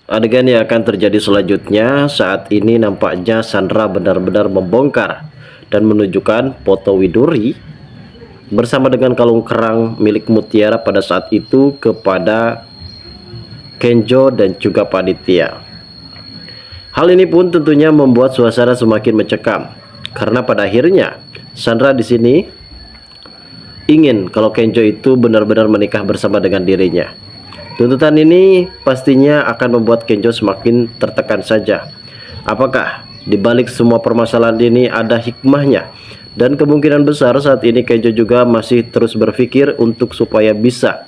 adegan yang akan terjadi selanjutnya. Saat ini nampaknya Sandra benar-benar membongkar dan menunjukkan foto Widuri bersama dengan kalung kerang milik Mutiara pada saat itu kepada Kenjo dan juga Panitia. Hal ini pun tentunya membuat suasana semakin mencekam karena pada akhirnya Sandra di sini ingin kalau Kenjo itu benar-benar menikah bersama dengan dirinya. Tuntutan ini pastinya akan membuat Kenjo semakin tertekan saja. Apakah di balik semua permasalahan ini ada hikmahnya? Dan kemungkinan besar saat ini Kenjo juga masih terus berpikir untuk supaya bisa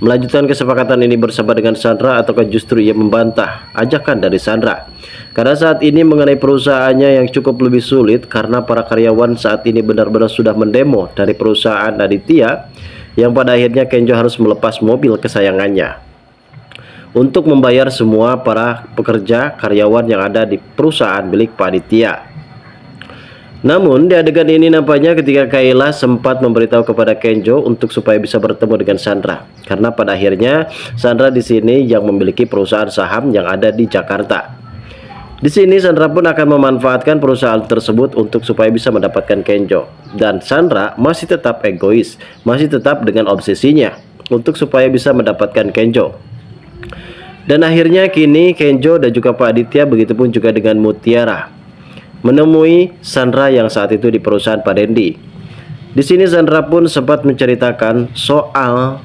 melanjutkan kesepakatan ini bersama dengan Sandra, ataukah justru ia membantah ajakan dari Sandra. Karena saat ini mengenai perusahaannya yang cukup lebih sulit karena para karyawan saat ini benar-benar sudah mendemo dari perusahaan Aditya, yang pada akhirnya Kenjo harus melepas mobil kesayangannya untuk membayar semua para pekerja karyawan yang ada di perusahaan milik Pak Aditya. Namun di adegan ini nampaknya ketika Kayla sempat memberitahu kepada Kenjo untuk supaya bisa bertemu dengan Sandra, karena pada akhirnya Sandra di sini yang memiliki perusahaan saham yang ada di Jakarta. Di sini Sandra pun akan memanfaatkan perusahaan tersebut untuk supaya bisa mendapatkan Kenjo, dan Sandra masih tetap egois, masih tetap dengan obsesinya untuk supaya bisa mendapatkan Kenjo. Dan akhirnya kini Kenjo dan juga Pak Aditya, begitupun juga dengan Mutiara, menemui Sandra yang saat itu di perusahaan Pak Dendi. Di sini Sandra pun sempat menceritakan soal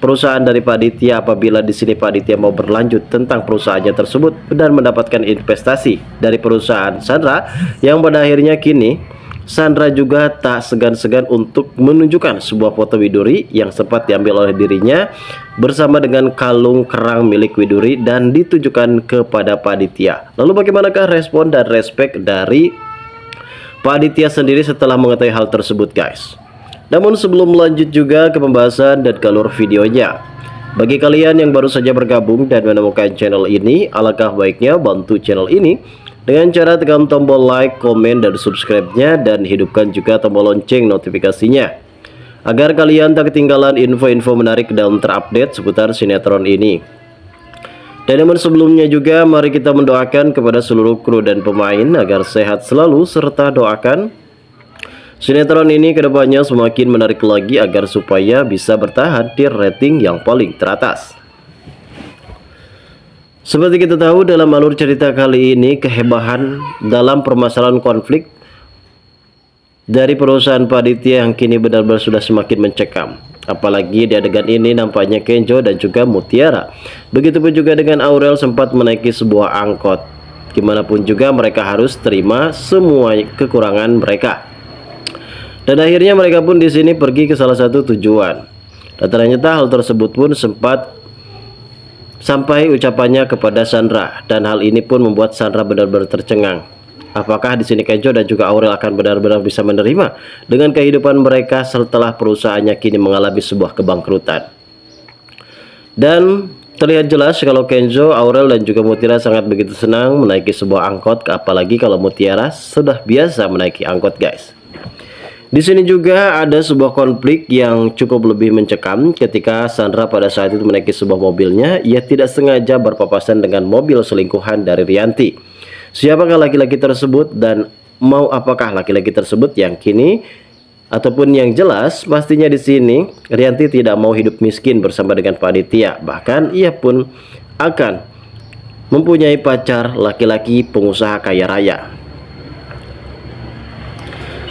perusahaan dari Pak Aditya, apabila di sini Pak Aditya mau berlanjut tentang perusahaannya tersebut dan mendapatkan investasi dari perusahaan Sandra, yang pada akhirnya kini Sandra juga tak segan-segan untuk menunjukkan sebuah foto Widuri yang sempat diambil oleh dirinya bersama dengan kalung kerang milik Widuri dan ditujukan kepada Pak Aditya. Lalu bagaimanakah respon dan respek dari Pak Aditya sendiri setelah mengetahui hal tersebut, guys? Namun sebelum melanjut juga ke pembahasan dan ke alur videonya, bagi kalian yang baru saja bergabung dan menemukan channel ini, alangkah baiknya bantu channel ini dengan cara tekan tombol like, komen, dan subscribe-nya, dan hidupkan juga tombol lonceng notifikasinya agar kalian tak ketinggalan info-info menarik dan terupdate seputar sinetron ini. Dan namun sebelumnya juga mari kita mendoakan kepada seluruh kru dan pemain agar sehat selalu, serta doakan sinetron ini kedepannya semakin menarik lagi agar supaya bisa bertahan di rating yang paling teratas. Seperti kita tahu, dalam alur cerita kali ini, kehebahan dalam permasalahan konflik dari perusahaan Pak Aditya yang kini benar-benar sudah semakin mencekam. Apalagi di adegan ini nampaknya Kenjo dan juga Mutiara, begitupun juga dengan Aurel, sempat menaiki sebuah angkot. Gimanapun juga mereka harus terima semua kekurangan mereka. Dan akhirnya mereka pun di sini pergi ke salah satu tujuan. Dan ternyata hal tersebut pun sempat sampai ucapannya kepada Sandra, dan hal ini pun membuat Sandra benar-benar tercengang. Apakah di sini Kenjo dan juga Aurel akan benar-benar bisa menerima dengan kehidupan mereka setelah perusahaannya kini mengalami sebuah kebangkrutan? Dan terlihat jelas kalau Kenjo, Aurel, dan juga Mutiara sangat begitu senang menaiki sebuah angkot, apalagi kalau Mutiara sudah biasa menaiki angkot, guys. Di sini juga ada sebuah konflik yang cukup lebih mencekam ketika Sandra pada saat itu menaiki sebuah mobilnya. Ia tidak sengaja berpapasan dengan mobil selingkuhan dari Rianti. Siapakah laki-laki tersebut dan mau apakah laki-laki tersebut yang kini ataupun yang jelas pastinya di sini Rianti tidak mau hidup miskin bersama dengan Pak Aditya. Bahkan ia pun akan mempunyai pacar laki-laki pengusaha kaya raya.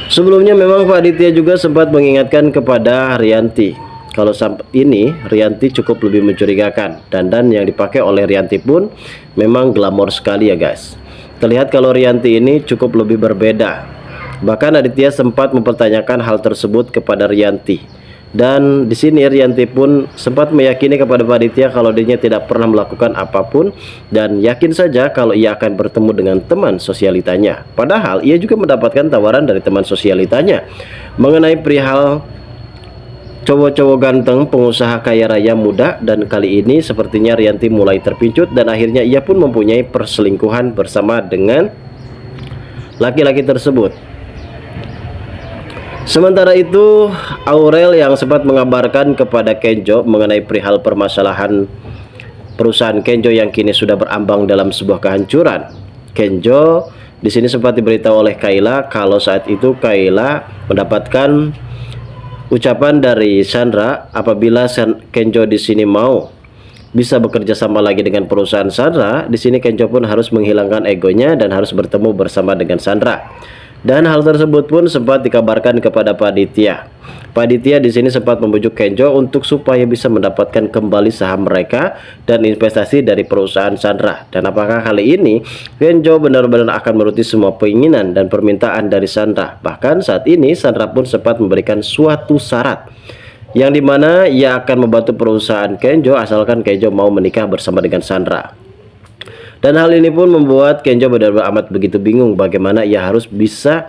Sebelumnya memang Pak Aditya juga sempat mengingatkan kepada Rianti kalau sampai ini Rianti cukup lebih mencurigakan. Dandan yang dipakai oleh Rianti pun memang glamor sekali ya, guys. Terlihat kalau Rianti ini cukup lebih berbeda. Bahkan Aditya sempat mempertanyakan hal tersebut kepada Rianti. Dan di sini Rianti pun sempat meyakini kepada Pak Aditya kalau dirinya tidak pernah melakukan apapun, dan yakin saja kalau ia akan bertemu dengan teman sosialitanya. Padahal ia juga mendapatkan tawaran dari teman sosialitanya mengenai perihal cowok-cowok ganteng pengusaha kaya raya muda, dan kali ini sepertinya Rianti mulai terpincut dan akhirnya ia pun mempunyai perselingkuhan bersama dengan laki-laki tersebut. Sementara itu Aurel yang sempat mengabarkan kepada Kenjo mengenai perihal permasalahan perusahaan Kenjo yang kini sudah berambang dalam sebuah kehancuran. Kenjo di sini sempat diberitahu oleh Kayla kalau saat itu Kayla mendapatkan ucapan dari Sandra apabila Kenjo di sini mau bisa bekerja sama lagi dengan perusahaan Sandra. Di sini Kenjo pun harus menghilangkan egonya dan harus bertemu bersama dengan Sandra. Dan hal tersebut pun sempat dikabarkan kepada Pak Aditya. Pak Aditya di sini sempat membujuk Kenjo untuk supaya bisa mendapatkan kembali saham mereka dan investasi dari perusahaan Sandra. Dan apakah kali ini Kenjo benar-benar akan menuruti semua keinginan dan permintaan dari Sandra? Bahkan saat ini Sandra pun sempat memberikan suatu syarat yang dimana ia akan membantu perusahaan Kenjo asalkan Kenjo mau menikah bersama dengan Sandra. Dan hal ini pun membuat Kenjo benar-benar amat begitu bingung bagaimana ia harus bisa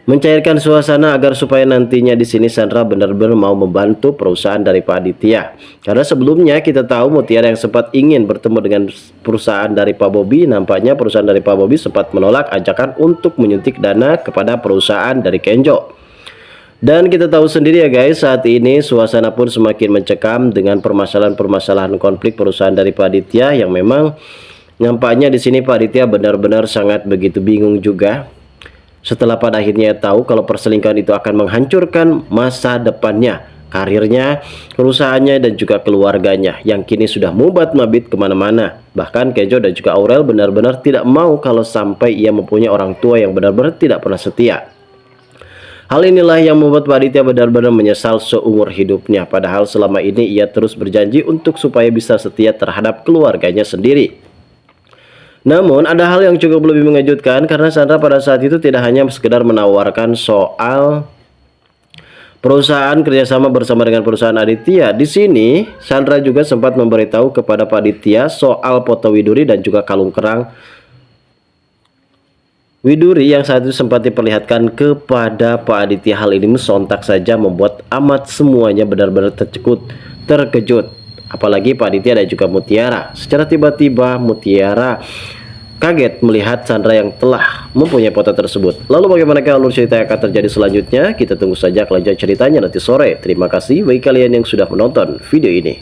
mencairkan suasana agar supaya nantinya di sini Sandra benar-benar mau membantu perusahaan dari Pak Aditya. Karena sebelumnya kita tahu Mutiara yang sempat ingin bertemu dengan perusahaan dari Pak Bobby, nampaknya perusahaan dari Pak Bobby sempat menolak ajakan untuk menyuntik dana kepada perusahaan dari Kenjo. Dan kita tahu sendiri ya guys, saat ini suasana pun semakin mencekam dengan permasalahan-permasalahan konflik perusahaan dari Pak Aditya yang memang nampaknya di sini Pak Aditya benar-benar sangat begitu bingung juga. Setelah pada akhirnya tahu kalau perselingkuhan itu akan menghancurkan masa depannya, karirnya, perusahaannya dan juga keluarganya yang kini sudah mubat-mabit kemana-mana. Bahkan Kenjo dan juga Aurel benar-benar tidak mau kalau sampai ia mempunyai orang tua yang benar-benar tidak pernah setia. Hal inilah yang membuat Pak Aditya benar-benar menyesal seumur hidupnya. Padahal selama ini ia terus berjanji untuk supaya bisa setia terhadap keluarganya sendiri. Namun ada hal yang cukup lebih mengejutkan karena Sandra pada saat itu tidak hanya sekedar menawarkan soal perusahaan kerjasama bersama dengan perusahaan Aditya. Di sini Sandra juga sempat memberitahu kepada Pak Aditya soal foto Widuri dan juga kalung kerang Widuri yang saat itu sempat diperlihatkan kepada Pak Aditya. Hal ini sontak saja membuat amat semuanya benar-benar terkejut. Apalagi Pak Aditya dan juga Mutiara. Secara tiba-tiba Mutiara kaget melihat Sandra yang telah mempunyai foto tersebut. Lalu bagaimana alur cerita yang akan terjadi selanjutnya? Kita tunggu saja kelanjutan ceritanya nanti sore. Terima kasih bagi kalian yang sudah menonton video ini.